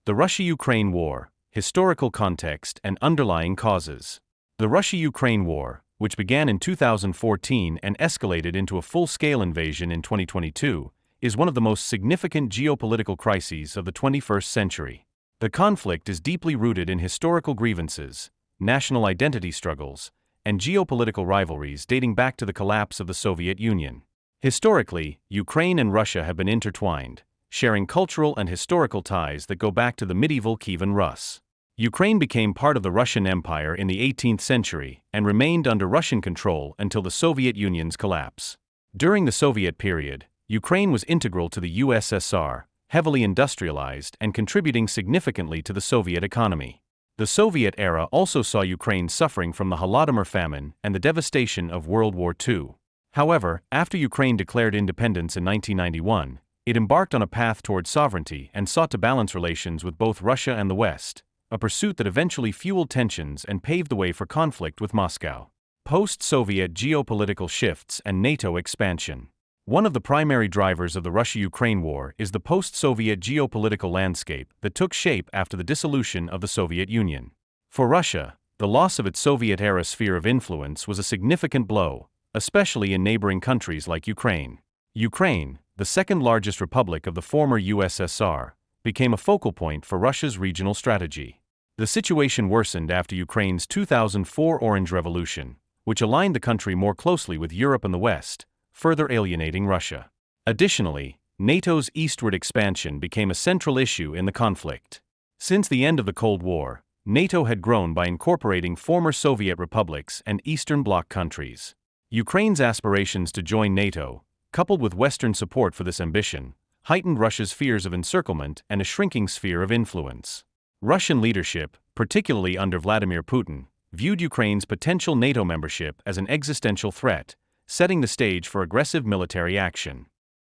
The Russia-Ukraine War, Historical Context and Underlying Causes. The Russia-Ukraine War, which began in 2014 and escalated into a full-scale invasion in 2022, is one of the most significant geopolitical crises of the 21st century. The conflict is deeply rooted in historical grievances, national identity struggles, and geopolitical rivalries dating back to the collapse of the Soviet Union. Historically, Ukraine and Russia have been intertwined, sharing cultural and historical ties that go back to the medieval Kievan Rus. Ukraine became part of the Russian Empire in the 18th century and remained under Russian control until the Soviet Union's collapse. During the Soviet period, Ukraine was integral to the USSR, heavily industrialized and contributing significantly to the Soviet economy. The Soviet era also saw Ukraine suffering from the Holodomor famine and the devastation of World War II. However, after Ukraine declared independence in 1991, it embarked on a path toward sovereignty and sought to balance relations with both Russia and the West, a pursuit that eventually fueled tensions and paved the way for conflict with Moscow. Post-Soviet geopolitical shifts and NATO expansion. One of the primary drivers of the Russia-Ukraine war is the post-Soviet geopolitical landscape that took shape after the dissolution of the Soviet Union. For Russia, the loss of its Soviet-era sphere of influence was a significant blow, especially in neighboring countries like Ukraine. Ukraine, the second-largest republic of the former USSR, became a focal point for Russia's regional strategy. The situation worsened after Ukraine's 2004 Orange Revolution, which aligned the country more closely with Europe and the West, further alienating Russia. Additionally, NATO's eastward expansion became a central issue in the conflict. Since the end of the Cold War, NATO had grown by incorporating former Soviet republics and Eastern Bloc countries. Ukraine's aspirations to join NATO, coupled with Western support for this ambition, heightened Russia's fears of encirclement and a shrinking sphere of influence. Russian leadership, particularly under Vladimir Putin, viewed Ukraine's potential NATO membership as an existential threat, setting the stage for aggressive military action.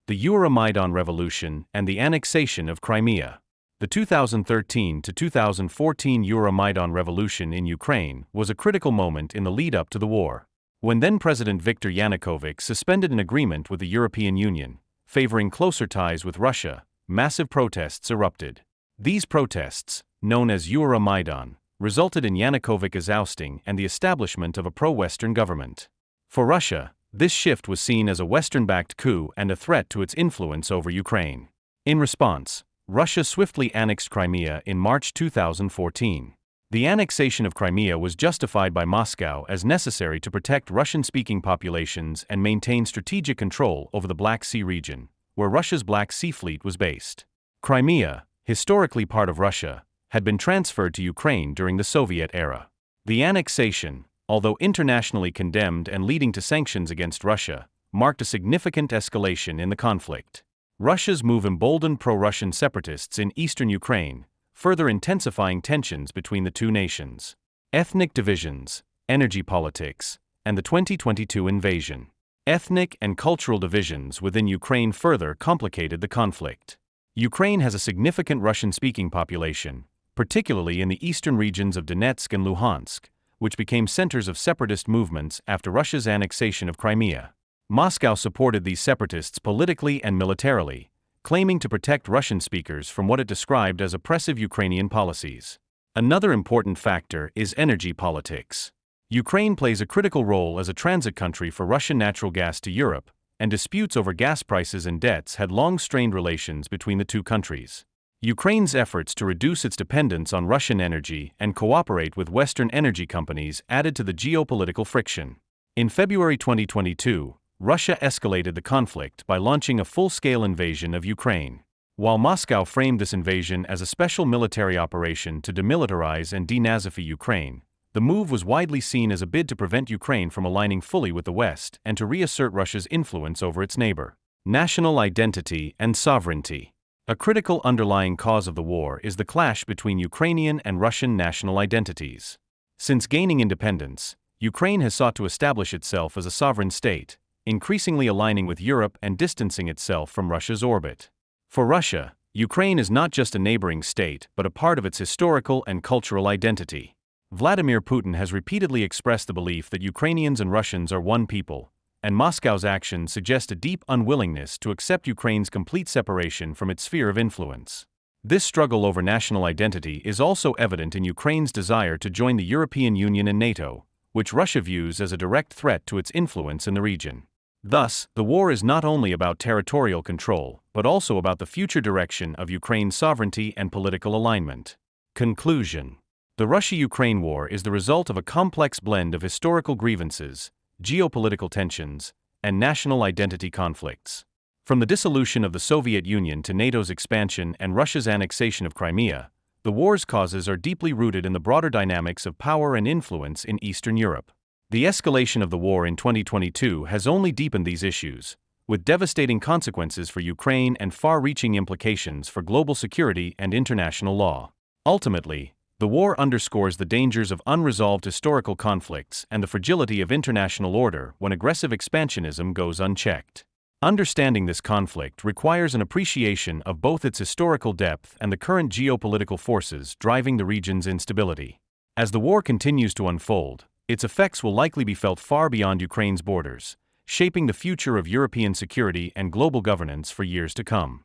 The Euromaidan Revolution and the annexation of Crimea. The 2013 to 2014 Euromaidan Revolution in Ukraine was a critical moment in the lead-up to the war. When then-President Viktor Yanukovych suspended an agreement with the European Union, favoring closer ties with Russia, massive protests erupted. These protests, known as Euromaidan, resulted in Yanukovych's ousting and the establishment of a pro-Western government. For Russia, this shift was seen as a Western-backed coup and a threat to its influence over Ukraine. In response, Russia swiftly annexed Crimea in March 2014. The annexation of Crimea was justified by Moscow as necessary to protect Russian-speaking populations and maintain strategic control over the Black Sea region, where Russia's Black Sea Fleet was based. Crimea, historically part of Russia, had been transferred to Ukraine during the Soviet era. The annexation, although internationally condemned and leading to sanctions against Russia, marked a significant escalation in the conflict. Russia's move emboldened pro-Russian separatists in eastern Ukraine, further intensifying tensions between the two nations. Ethnic divisions, energy politics, and the 2022 invasion. Ethnic and cultural divisions within Ukraine further complicated the conflict. Ukraine has a significant Russian-speaking population, particularly in the eastern regions of Donetsk and Luhansk, which became centers of separatist movements after Russia's annexation of Crimea. Moscow supported these separatists politically and militarily, claiming to protect Russian speakers from what it described as oppressive Ukrainian policies. Another important factor is energy politics. Ukraine plays a critical role as a transit country for Russian natural gas to Europe, and disputes over gas prices and debts had long strained relations between the two countries. Ukraine's efforts to reduce its dependence on Russian energy and cooperate with Western energy companies added to the geopolitical friction. In February 2022, Russia escalated the conflict by launching a full-scale invasion of Ukraine. While Moscow framed this invasion as a special military operation to demilitarize and denazify Ukraine, the move was widely seen as a bid to prevent Ukraine from aligning fully with the West and to reassert Russia's influence over its neighbor. National identity and sovereignty. A critical underlying cause of the war is the clash between Ukrainian and Russian national identities. Since gaining independence, Ukraine has sought to establish itself as a sovereign state, increasingly aligning with Europe and distancing itself from Russia's orbit. For Russia, Ukraine is not just a neighboring state but a part of its historical and cultural identity. Vladimir Putin has repeatedly expressed the belief that Ukrainians and Russians are one people, and Moscow's actions suggest a deep unwillingness to accept Ukraine's complete separation from its sphere of influence. This struggle over national identity is also evident in Ukraine's desire to join the European Union and NATO, which Russia views as a direct threat to its influence in the region. Thus, the war is not only about territorial control, but also about the future direction of Ukraine's sovereignty and political alignment. Conclusion: the Russia-Ukraine war is the result of a complex blend of historical grievances, geopolitical tensions, and national identity conflicts. From the dissolution of the Soviet Union to NATO's expansion and Russia's annexation of Crimea, the war's causes are deeply rooted in the broader dynamics of power and influence in Eastern Europe. The escalation of the war in 2022 has only deepened these issues, with devastating consequences for Ukraine and far-reaching implications for global security and international law. Ultimately, the war underscores the dangers of unresolved historical conflicts and the fragility of international order when aggressive expansionism goes unchecked. Understanding this conflict requires an appreciation of both its historical depth and the current geopolitical forces driving the region's instability. As the war continues to unfold, its effects will likely be felt far beyond Ukraine's borders, shaping the future of European security and global governance for years to come.